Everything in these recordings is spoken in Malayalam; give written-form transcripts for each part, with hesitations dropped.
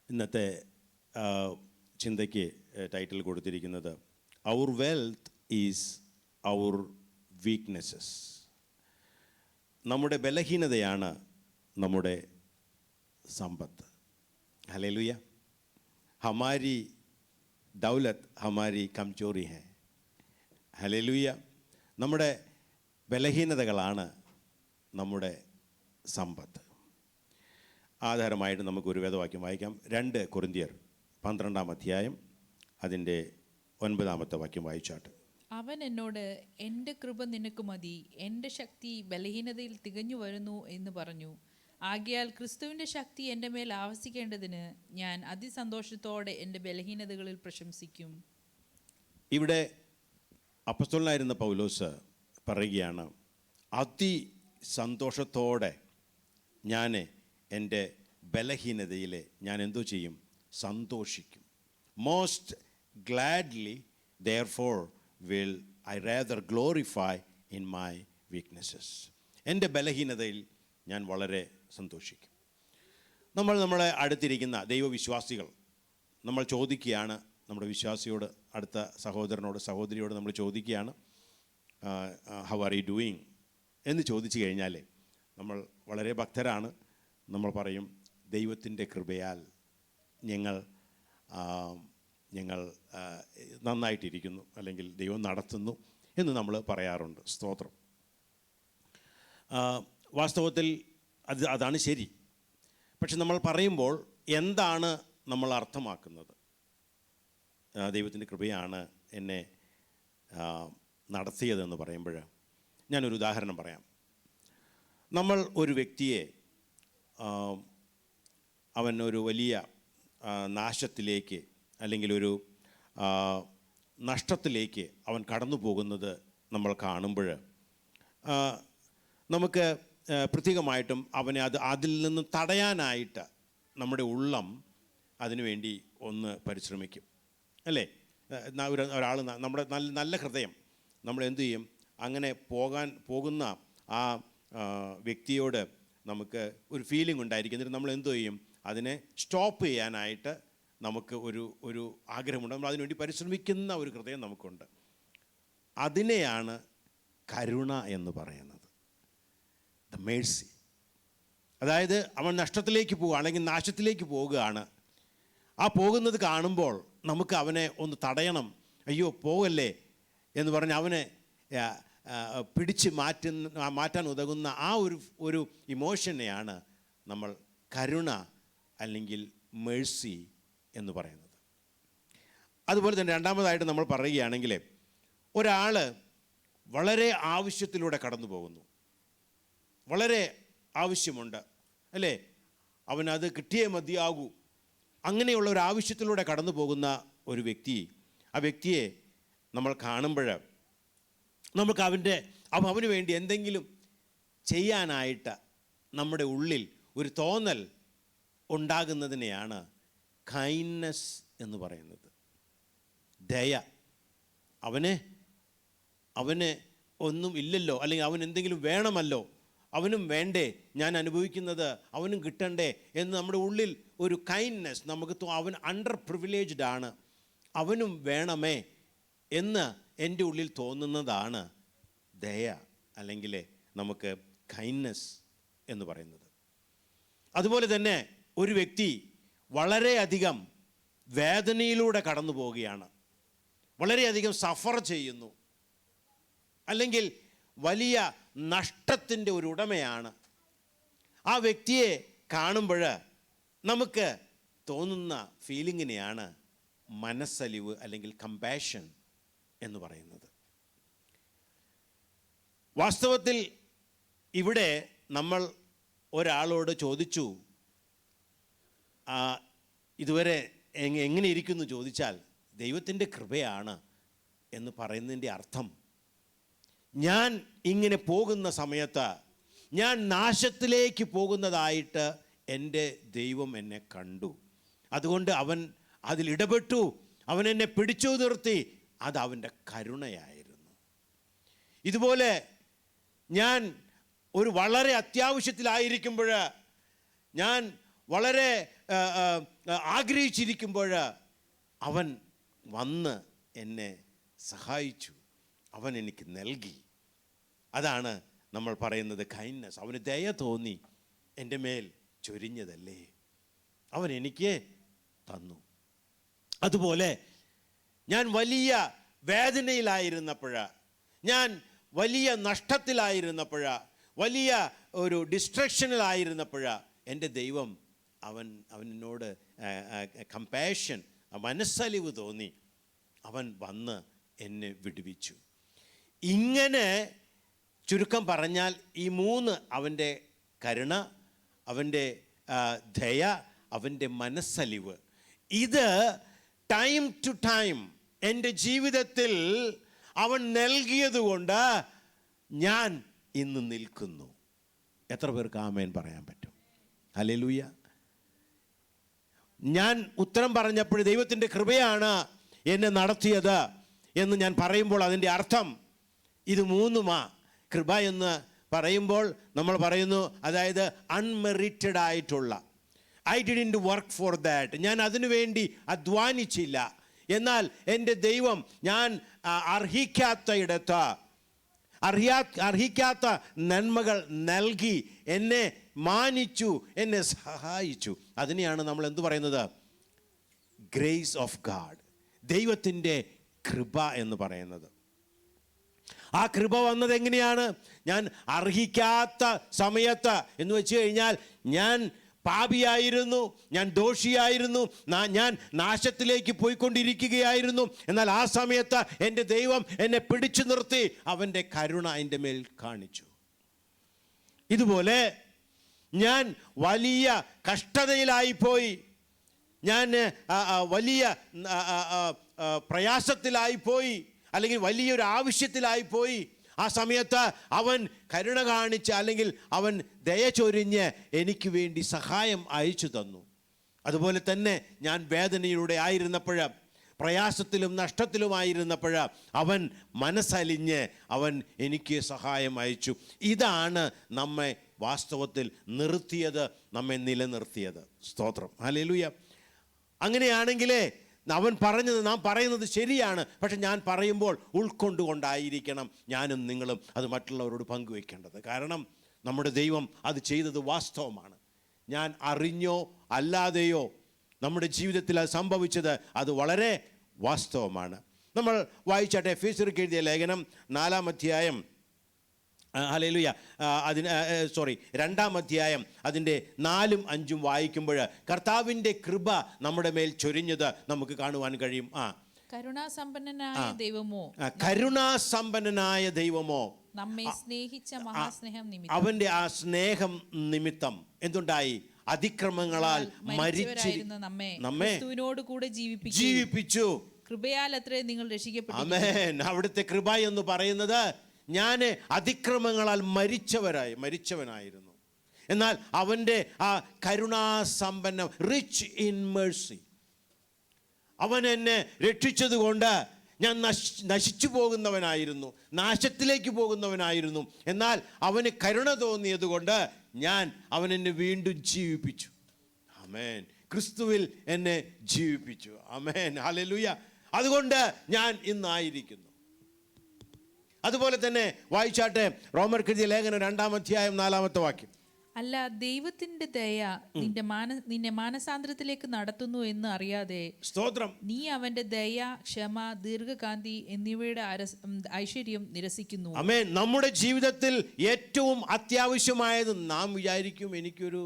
ഇന്നത്തെ ചിന്തയ്ക്ക് ടൈറ്റിൽ കൊടുത്തിരിക്കുന്നത് our wealth is our weaknesses. നമ്മുടെ ബലഹീനതയാണ് നമ്മുടെ സമ്പത്ത്. ഹല്ലേലൂയ. ഹമാരി ദൗലത്ത് ഹമാരി കംചോറി ഹെ. ഹല്ലേലൂയ. നമ്മുടെ ബലഹീനതകളാണ് നമ്മുടെ സമ്പത്ത്. ആധാരമായിട്ട് നമുക്കൊരു വേദവാക്യം വായിക്കാം. 2 കൊരിന്ത്യർ 12-ാം അധ്യായം അതിൻ്റെ 9-ാമത്തെ വാക്യം വായിച്ചാട്ട്. അവൻ എന്നോട്, എൻ്റെ കൃപ നിനക്ക് മതി, എൻ്റെ ശക്തി ബലഹീനതയിൽ തികഞ്ഞു വരുന്നു എന്ന് പറഞ്ഞു. ആകയാൽ ക്രിസ്തുവിൻ്റെ ശക്തി എൻ്റെ മേൽ ആവസിക്കേണ്ടതിന് ഞാൻ അതിസന്തോഷത്തോടെ എൻ്റെ ബലഹീനതകളിൽ പ്രശംസിക്കും. ഇവിടെ അപ്പസ്തലനായിരുന്ന പൗലോസ് പറയുകയാണ്, അതിസന്തോഷത്തോടെ ഞാൻ എൻ്റെ ബലഹീനതയിൽ ഞാൻ എന്തോ ചെയ്യും? സന്തോഷിക്കും. Most gladly therefore will I rather glorify in my weaknesses. എൻ്റെ ബലഹീനതയിൽ ഞാൻ വളരെ സന്തോഷിക്കും. നമ്മളെ അടുത്തിരിക്കുന്ന ദൈവവിശ്വാസികൾ നമ്മൾ ചോദിക്കുകയാണ്, നമ്മുടെ വിശ്വാസിയോട്, അടുത്ത സഹോദരനോട് സഹോദരിയോട് നമ്മൾ ചോദിക്കുകയാണ്, ഹൗ ആർ യു ഡൂയിങ് എന്ന് ചോദിച്ചു കഴിഞ്ഞാൽ നമ്മൾ വളരെ ഭക്തരാണ്. നമ്മൾ പറയും, ദൈവത്തിൻ്റെ കൃപയാൽ ഞങ്ങൾ നന്നായിട്ടിരിക്കുന്നു, അല്ലെങ്കിൽ ദൈവം നടത്തുന്നു എന്ന് നമ്മൾ പറയാറുണ്ട്. സ്തോത്രം. വാസ്തവത്തിൽ അതാണ് ശരി. പക്ഷെ നമ്മൾ പറയുമ്പോൾ എന്താണ് നമ്മൾ അർത്ഥമാക്കുന്നത്? ദൈവത്തിൻ്റെ കൃപയാണ് എന്നെ നടത്തിയതെന്ന് പറയുമ്പോൾ ഞാനൊരു ഉദാഹരണം പറയാം. നമ്മൾ ഒരു വ്യക്തിയെ അവൻ ഒരു വലിയ നാശത്തിലേക്ക് അല്ലെങ്കിൽ ഒരു നഷ്ടത്തിലേക്ക് അവൻ കടന്നു പോകുന്നത് നമ്മൾ കാണുമ്പോൾ നമുക്ക് പ്രത്യേകമായിട്ടും അവനെ അതിൽ നിന്ന് തടയാനായിട്ട് നമ്മുടെ ഉള്ളം അതിനുവേണ്ടി ഒന്ന് പരിശ്രമിക്കും, അല്ലേ? ഒരാൾ നമ്മുടെ നല്ല ഹൃദയം നമ്മൾ എന്തു ചെയ്യും? അങ്ങനെ പോകുന്ന ആ വ്യക്തിയോട് നമുക്ക് ഒരു ഫീലിംഗ് ഉണ്ടായിരിക്കും. എന്നിട്ട് നമ്മൾ എന്തു ചെയ്യും? അതിനെ സ്റ്റോപ്പ് ചെയ്യാനായിട്ട് നമുക്ക് ഒരു ആഗ്രഹമുണ്ട്. നമ്മൾ അതിനുവേണ്ടി പരിശ്രമിക്കുന്ന ഒരു ഹൃദയം നമുക്കുണ്ട്. അതിനെയാണ് കരുണ എന്ന് പറയുന്നത്, ദ മേഴ്സി. അതായത് അവൻ നഷ്ടത്തിലേക്ക് പോവുക അല്ലെങ്കിൽ നാശത്തിലേക്ക് പോവുകയാണ്. ആ പോകുന്നത് കാണുമ്പോൾ നമുക്ക് അവനെ ഒന്ന് തടയണം, അയ്യോ പോകല്ലേ എന്ന് പറഞ്ഞ് അവനെ പിടിച്ച് മാറ്റാൻ ഉതകുന്ന ആ ഒരു ഇമോഷനെയാണ് നമ്മൾ കരുണ അല്ലെങ്കിൽ മേഴ്സി എന്ന് പറയുന്നത്. അതുപോലെ തന്നെ രണ്ടാമതായിട്ട് നമ്മൾ പറയുകയാണെങ്കിൽ, ഒരാൾ വളരെ ആവശ്യത്തിലൂടെ കടന്നു പോകുന്നു, വളരെ ആവശ്യമുണ്ട്, അല്ലേ? അവനത് കിട്ടിയേ മതിയാകൂ. അങ്ങനെയുള്ള ഒരു ആവശ്യത്തിലൂടെ കടന്നു പോകുന്ന ഒരു ആ വ്യക്തിയെ നമ്മൾ കാണുമ്പോൾ നമുക്ക് അവന് വേണ്ടി എന്തെങ്കിലും ചെയ്യാനായിട്ട് നമ്മുടെ ഉള്ളിൽ ഒരു തോന്നൽ ഉണ്ടാകുന്നതിനെയാണ് കൈൻഡ്നെസ് എന്ന് പറയുന്നത്, ദയ. അവന് ഒന്നും ഇല്ലല്ലോ, അല്ലെങ്കിൽ അവൻ എന്തെങ്കിലും വേണമല്ലോ, അവനും വേണ്ടേ, ഞാൻ അനുഭവിക്കുന്നത് അവനും കിട്ടണ്ടേ എന്ന് നമ്മുടെ ഉള്ളിൽ ഒരു കൈൻഡ്നെസ് നമുക്ക് അവൻ അണ്ടർ പ്രിവിലേജ്ഡ് ആണ്, അവനും വേണമേ എന്ന് എൻ്റെ ഉള്ളിൽ തോന്നുന്നതാണ് ദയ, അല്ലെങ്കിൽ നമുക്ക് കൈൻഡ്നെസ് എന്ന് പറയുന്നത്. അതുപോലെ തന്നെ ഒരു വ്യക്തി വളരെയധികം വേദനയിലൂടെ കടന്നു പോവുകയാണ്, വളരെയധികം സഫർ ചെയ്യുന്നു, അല്ലെങ്കിൽ വലിയ നഷ്ടത്തിൻ്റെ ഒരു ഉടമയാണ്. ആ വ്യക്തിയെ കാണുമ്പോൾ നമുക്ക് തോന്നുന്ന ഫീലിങ്ങിനെയാണ് മനസ്സലിവ് അല്ലെങ്കിൽ കമ്പാഷൻ എന്ന് പറയുന്നത്. വാസ്തവത്തിൽ ഇവിടെ നമ്മൾ ഒരാളോട് ചോദിച്ചു, ഇതുവരെ എങ്ങനെ ഇരിക്കുന്നു ചോദിച്ചാൽ ദൈവത്തിൻ്റെ കൃപയാണ് എന്ന് പറയുന്നതിൻ്റെ അർത്ഥം, ഞാൻ ഇങ്ങനെ പോകുന്ന സമയത്ത് ഞാൻ നാശത്തിലേക്ക് പോകുന്നതായിട്ട് എൻ്റെ ദൈവം എന്നെ കണ്ടു, അതുകൊണ്ട് അവൻ അതിലിടപെട്ടു, അവൻ എന്നെ പിടിച്ചു നിർത്തി, അത് അവൻ്റെ കരുണയായിരുന്നു. ഇതുപോലെ ഞാൻ ഒരു വളരെ അത്യാവശ്യത്തിലായിരിക്കുമ്പോൾ, ഞാൻ വളരെ ആഗ്രഹിച്ചിരിക്കുമ്പോൾ അവൻ വന്ന് എന്നെ സഹായിച്ചു, അവൻ എനിക്ക് നൽകി. അതാണ് നമ്മൾ പറയുന്നത് കൈൻഡ്നസ്. അവന് ദയ തോന്നി, എൻ്റെ മേൽ ചൊരിഞ്ഞതല്ലേ, അവൻ എനിക്ക് തന്നു. അതുപോലെ ഞാൻ വലിയ വേദനയിലായിരുന്നപ്പോഴ്, ഞാൻ വലിയ നഷ്ടത്തിലായിരുന്നപ്പോഴ്, വലിയ ഒരു ഡിസ്ട്രക്ഷനിലായിരുന്നപ്പോഴ് എൻ്റെ ദൈവം അവനോട് കമ്പാഷൻ, മനസ്സലിവ് തോന്നി, അവൻ വന്ന് എന്നെ വിടുവിച്ചു. ഇങ്ങനെ ചുരുക്കം പറഞ്ഞാൽ ഈ മൂന്ന്, അവൻ്റെ കരുണ, അവൻ്റെ ദയ, അവൻ്റെ മനസ്സലിവ്, ഇത് ടൈം ടു ടൈം എൻ്റെ ജീവിതത്തിൽ അവൻ നൽകിയതുകൊണ്ട് ഞാൻ ഇന്ന് നിൽക്കുന്നു. എത്ര പേർക്ക് ആമേൻ പറയാൻ പറ്റും? ഹല്ലേലൂയ. ഞാൻ ഉത്തരം പറഞ്ഞപ്പോൾ ദൈവത്തിൻ്റെ കൃപയാണ് എന്നെ നടത്തിയത് എന്ന് ഞാൻ പറയുമ്പോൾ അതിൻ്റെ അർത്ഥം ഇത് മൂന്നുമാ. കൃപ എന്ന് പറയുമ്പോൾ നമ്മൾ പറയുന്നു, അതായത് അൺമെറിറ്റഡ് ആയിട്ടുള്ള, I didn't work for that, ഞാൻ അതിനു വേണ്ടി അധ്വാനിച്ചില്ല, എന്നാൽ എൻ്റെ ദൈവം ഞാൻ അർഹിക്കാത്ത നന്മകൾ നൽകി എന്നെ മാനിച്ചു, എന്നെ സഹായിച്ചു. അതിനെയാണ് നമ്മൾ എന്തു പറയുന്നത്? ഗ്രേസ് ഓഫ് ഗാഡ്, ദൈവത്തിൻ്റെ കൃപ എന്ന് പറയുന്നത്. ആ കൃപ വന്നത് എങ്ങനെയാണ്? ഞാൻ അർഹിക്കാത്ത സമയത്ത് എന്ന് വെച്ച് കഴിഞ്ഞാൽ ഞാൻ പാപിയായിരുന്നു, ഞാൻ ദോഷിയായിരുന്നു, ഞാൻ നാശത്തിലേക്ക് പോയിക്കൊണ്ടിരിക്കുകയായിരുന്നു. എന്നാൽ ആ സമയത്ത് എൻ്റെ ദൈവം എന്നെ പിടിച്ചു നിർത്തി, അവൻ്റെ കരുണ എൻ്റെ മേൽ കാണിച്ചു. ഇതുപോലെ ഞാൻ വലിയ കഷ്ടതയിലായിപ്പോയി, ഞാൻ വലിയ പ്രയാസത്തിലായിപ്പോയി, അല്ലെങ്കിൽ വലിയൊരു ആവശ്യത്തിലായിപ്പോയി. ആ സമയത്ത് അവൻ കരുണ കാണിച്ച്, അല്ലെങ്കിൽ അവൻ ദയ ചൊരിഞ്ഞ് എനിക്ക് വേണ്ടി സഹായം അയച്ചു തന്നു. അതുപോലെ തന്നെ ഞാൻ വേദനയിലൂടെ ആയിരുന്നപ്പോൾ, പ്രയാസത്തിലും നഷ്ടത്തിലുമായിരുന്നപ്പോൾ അവൻ മനസ്സലിഞ്ഞ് അവൻ എനിക്ക് സഹായം അയച്ചു. ഇതാണ് നമ്മെ വാസ്തവത്തിൽ നിർത്തിയത്, നമ്മെ നിലനിർത്തിയത്. സ്തോത്രം, ഹല്ലേലൂയ. അങ്ങനെയാണെങ്കിലേ അവൻ പറഞ്ഞത്, നാം പറയുന്നത് ശരിയാണ്, പക്ഷെ ഞാൻ പറയുമ്പോൾ ഉൾക്കൊണ്ടുകൊണ്ടായിരിക്കണം ഞാനും നിങ്ങളും അത് മറ്റുള്ളവരോട് പങ്കുവെക്കേണ്ടത്. കാരണം നമ്മുടെ ദൈവം അത് ചെയ്തത് വാസ്തവമാണ്. ഞാൻ അറിഞ്ഞോ അല്ലാതെയോ നമ്മുടെ ജീവിതത്തിൽ അത് സംഭവിച്ചത് അത് വളരെ വാസ്തവമാണ്. നമ്മൾ വായിച്ചാട്ടെ, എഫേസ്യർക്ക് എഴുതിയ ലേഖനം 4-ാം അധ്യായം, ഹല്ലേലൂയ, 2-ാം അധ്യായം അതിൻ്റെ 4-5 വായിക്കുമ്പോൾ കർത്താവിൻ്റെ കൃപ നമ്മുടെ മേൽ ചൊരിഞ്ഞത് നമുക്ക് കാണുവാൻ കഴിയും. കരുണാസമ്പന്നനായ ദൈവമോ നമ്മെ സ്നേഹിച്ച മഹാസ്നേഹം നിമിത്തം, അവന്റെ ആ സ്നേഹം നിമിത്തം എന്തുണ്ടായി? അതിക്രമങ്ങളാൽ മരിച്ചിരുന്ന നമ്മെ ക്രിസ്തുവിനോട് കൂടെ ജീവിപ്പിച്ചു. കൃപയാൽ അത്രേ നിങ്ങൾ രക്ഷിക്കപ്പെട്ടു. ആമേൻ. അവിടുത്തെ കൃപ എന്ന് പറയുന്നത്, ഞാൻ അതിക്രമങ്ങളാൽ മരിച്ചവനായിരുന്നു, എന്നാൽ അവൻ്റെ ആ കരുണാസമ്പന്നം, റിച്ച് ഇൻ മേഴ്സി, അവൻ എന്നെ രക്ഷിച്ചതുകൊണ്ട് ഞാൻ നശിച്ചു പോകുന്നവനായിരുന്നു, നാശത്തിലേക്ക് പോകുന്നവനായിരുന്നു. എന്നാൽ അവന് കരുണ തോന്നിയത് കൊണ്ട് അവൻ എന്നെ വീണ്ടും ജീവിപ്പിച്ചു. ആമേൻ. ക്രിസ്തുവിൽ എന്നെ ജീവിപ്പിച്ചു. ആമേൻ, ഹല്ലേലൂയ. അതുകൊണ്ട് ഞാൻ ഇന്നായിരിക്കുന്നു. അതുപോലെ തന്നെ വായിച്ചാട്ടെ, റോമർക്ക് എഴുതിയ ലേഖനം 2-ാം അധ്യായം 4-ാമത്തെ വാക്യം. അല്ല, ദൈവത്തിന്റെ ദയ നിന്നെ മാനസാന്തരത്തിലേക്ക് നടത്തുന്നു എന്ന് അറിയാതെ, സ്തോത്രം, നീ അവന്റെ ദയ, ക്ഷമ, ദീർഘകാന്തി എന്നിവയുടെ ഐശ്വര്യം നിരസിക്കുന്നു. ആമേൻ. നമ്മുടെ ജീവിതത്തിൽ ഏറ്റവും അത്യാവശ്യമായത്, നാം വിചാരിക്കും എനിക്കൊരു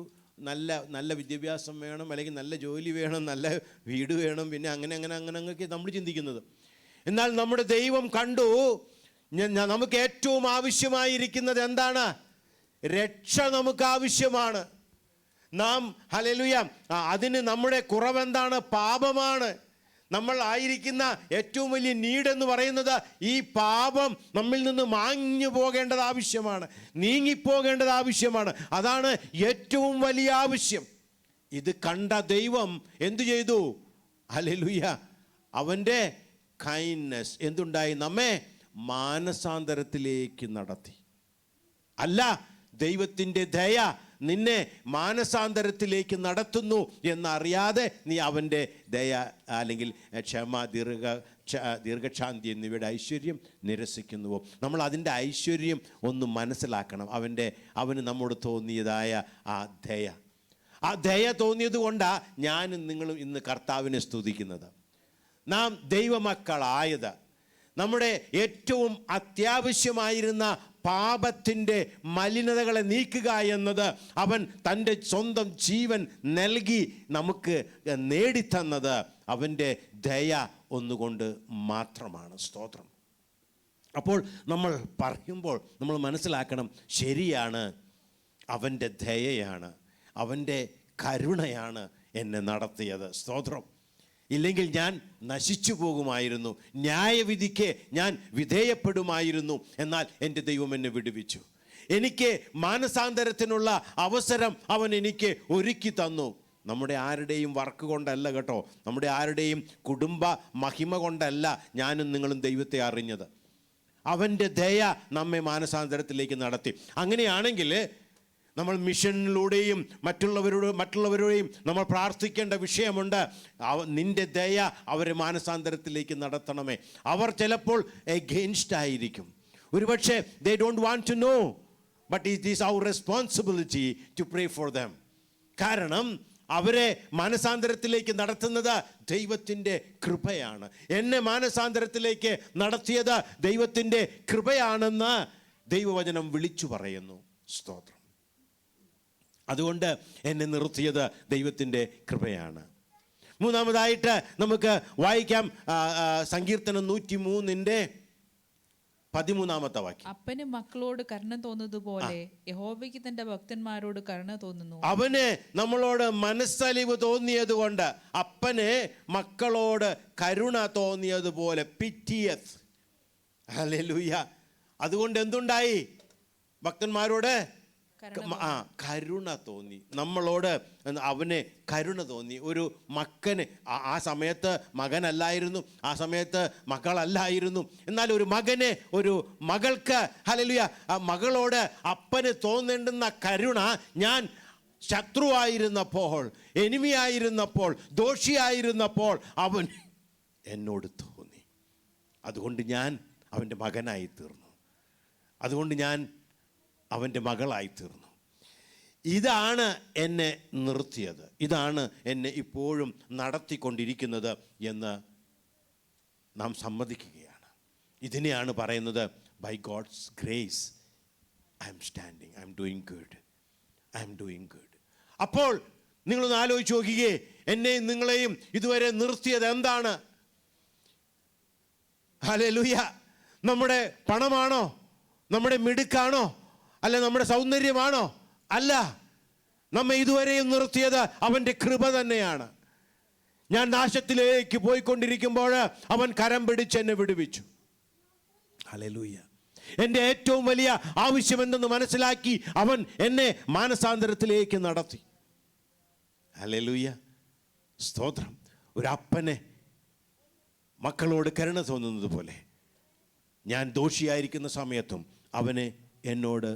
നല്ല വിദ്യാഭ്യാസം വേണം, അല്ലെങ്കിൽ നല്ല ജോലി വേണം, നല്ല വീട് വേണം, പിന്നെ അങ്ങനെയൊക്കെ നമ്മൾ ചിന്തിക്കുന്നത്. എന്നാൽ നമ്മുടെ ദൈവം കണ്ടു, നമുക്ക് ഏറ്റവും ആവശ്യമായിരിക്കുന്നത് എന്താണ്? രക്ഷ നമുക്ക് ആവശ്യമാണ്. നാം, ഹല്ലേലൂയ, അതിന് നമ്മുടെ കുറവെന്താണ്? പാപമാണ്. നമ്മൾ ആയിരിക്കുന്ന ഏറ്റവും വലിയ നീഡ് എന്ന് പറയുന്നത്, ഈ പാപം നമ്മിൽ നിന്ന് മാഞ്ഞു പോകേണ്ടത് ആവശ്യമാണ്, നീങ്ങിപ്പോകേണ്ടത് ആവശ്യമാണ്. അതാണ് ഏറ്റവും വലിയ ആവശ്യം. ഇത് കണ്ട ദൈവം എന്തു ചെയ്തു? ഹല്ലേലൂയ, അവൻ്റെ കൈൻഡ്നസ് എന്തുണ്ടായി? നമ്മെ മാനസാന്തരത്തിലേക്ക് നടത്തി. അല്ല, ദൈവത്തിൻ്റെ ദയ നിന്നെ മാനസാന്തരത്തിലേക്ക് നടത്തുന്നു എന്നറിയാതെ നീ അവൻ്റെ ദയ അല്ലെങ്കിൽ ക്ഷമ, ദീർഘക്ഷാന്തി എന്നിവയുടെ ഐശ്വര്യം നിരസിക്കുന്നുവോ? നമ്മൾ അതിൻ്റെ ഐശ്വര്യം ഒന്ന് മനസ്സിലാക്കണം. അവന് നമ്മോട് തോന്നിയതായ ആ ദയ തോന്നിയത് കൊണ്ടാണ് ഞാനും നിങ്ങളും ഇന്ന് കർത്താവിനെ സ്തുതിക്കുന്നത്. നാം ദൈവമക്കളായത് നമ്മുടെ ഏറ്റവും അത്യാവശ്യമായിരുന്ന പാപത്തിൻ്റെ മലിനതകളെ നീക്കുക എന്നത് അവൻ തൻ്റെ സ്വന്തം ജീവൻ നൽകി നമുക്ക് നേടിത്തന്നത് അവൻ്റെ ദയ ഒന്നുകൊണ്ട് മാത്രമാണ്. സ്തോത്രം. അപ്പോൾ നമ്മൾ പറയുമ്പോൾ നമ്മൾ മനസ്സിലാക്കണം, ശരിയാണ്, അവൻ്റെ ദയയാണ്, അവൻ്റെ കരുണയാണ് എന്നെ നടത്തിയത്. സ്തോത്രം. ഇല്ലെങ്കിൽ ഞാൻ നശിച്ചു പോകുമായിരുന്നു, ന്യായവിധിക്ക് ഞാൻ വിധേയപ്പെടുമായിരുന്നു. എന്നാൽ എൻ്റെ ദൈവം എന്നെ വിടുവിച്ചു. എനിക്ക് മാനസാന്തരത്തിനുള്ള അവസരം അവൻ എനിക്ക് ഒരുക്കി തന്നു. നമ്മുടെ ആരുടെയും വർക്ക് കൊണ്ടല്ല കേട്ടോ, നമ്മുടെ ആരുടെയും കുടുംബ മഹിമ കൊണ്ടല്ല ഞാനും നിങ്ങളും ദൈവത്തെ അറിഞ്ഞത്. അവൻ്റെ ദയ നമ്മെ മാനസാന്തരത്തിലേക്ക് നടത്തി. അങ്ങനെയാണെങ്കിൽ നമ്മൾ മിഷനിലൂടെയും മറ്റുള്ളവരുടെയും നമ്മൾ പ്രാർത്ഥിക്കേണ്ട വിഷയമുണ്ട്. നിൻ്റെ ദയ അവരെ മാനസാന്തരത്തിലേക്ക് നടത്തണമേ. അവർ ചിലപ്പോൾ എഗെയിൻസ്റ്റ് ആയിരിക്കും, ഒരുപക്ഷെ they don't want to know, but it is our responsibility to pray for them. കാരണം അവരെ മാനസാന്തരത്തിലേക്ക് നടത്തുന്നത് ദൈവത്തിൻ്റെ കൃപയാണ്. എന്നെ മാനസാന്തരത്തിലേക്ക് നടത്തിയത് ദൈവത്തിൻ്റെ കൃപയാണെന്ന് ദൈവവചനം വിളിച്ചു പറയുന്നു. സ്തോത്രം. അതുകൊണ്ട് എന്നെ നിർത്തിയത് ദൈവത്തിൻ്റെ കൃപയാണ്. മൂന്നാമതായിട്ട് നമുക്ക് വായിക്കാം സങ്കീർത്തനം 103:13 വാക്യം. അപ്പന് മക്കളോട് കരുണ തോന്നുന്നതുപോലെ യഹോവയ്ക്ക് തന്റെ ഭക്തന്മാരോട് കരുണ തോന്നുന്നു. അവന് നമ്മളോട് മനസ്സലിവ് തോന്നിയത് കൊണ്ട്, അപ്പന് മക്കളോട് കരുണ തോന്നിയതുപോലെ, പിറ്റിയത്ത്. ഹല്ലേലൂയ. അതുകൊണ്ട് എന്തുണ്ടായി? ഭക്തന്മാരോട് കരുണ തോന്നി. നമ്മളോട് അവന് കരുണ തോന്നി. ഒരു മകന്, ആ സമയത്ത് മകനല്ലായിരുന്നു, ആ സമയത്ത് മകളല്ലായിരുന്നു, എന്നാൽ ഒരു മകന്, ഒരു മകൾക്ക്, ഹല്ലേലൂയ, മകളോട് അപ്പന് തോന്നേണ്ടുന്ന കരുണ ഞാൻ ശത്രുവായിരുന്നപ്പോൾ, എനിമിയായിരുന്നപ്പോൾ, ദോഷിയായിരുന്നപ്പോൾ അവൻ എന്നോട് തോന്നി. അതുകൊണ്ട് ഞാൻ അവൻ്റെ മകനായി തീർന്നു. അതുകൊണ്ട് ഞാൻ അവൻ്റെ മകളായി തീർന്നു. ഇതാണ് എന്നെ നിർത്തിയത്, ഇതാണ് എന്നെ ഇപ്പോഴും നടത്തിക്കൊണ്ടിരിക്കുന്നത് എന്ന് നാം സമ്മതിക്കുകയാണ്. ഇതിനെയാണ് പറയുന്നത്, by God's grace I'm standing, I'm doing good, I'm doing good. അപ്പോൾ നിങ്ങളൊന്ന് ആലോചിച്ച് നോക്കിയേ, എന്നെയും നിങ്ങളെയും ഇതുവരെ നിർത്തിയത് എന്താണ്? ഹല്ലേലൂയ. നമ്മുടെ പണമാണോ? നമ്മുടെ മിടുക്കാണോ? അല്ല നമ്മുടെ സൗന്ദര്യമാണോ? അല്ല. നമ്മെ ഇതുവരെയും നിർത്തിയത് അവൻ്റെ കൃപ തന്നെയാണ്. ഞാൻ നാശത്തിലേക്ക് പോയിക്കൊണ്ടിരിക്കുമ്പോൾ അവൻ കരം പിടിച്ച് എന്നെ വിടുവിച്ചു. ഹല്ലേലൂയ. എൻ്റെ ഏറ്റവും വലിയ ആവശ്യമെന്തെന്ന് മനസ്സിലാക്കി അവൻ എന്നെ മാനസാന്തരത്തിലേക്ക് നടത്തി. ഹല്ലേലൂയ. സ്തോത്രം. ഒരു അപ്പനെ മക്കളോട് കരുണ തോന്നുന്നത് പോലെ ഞാൻ ദോഷിയായിരിക്കുന്ന സമയത്തും അവന് എന്നോട്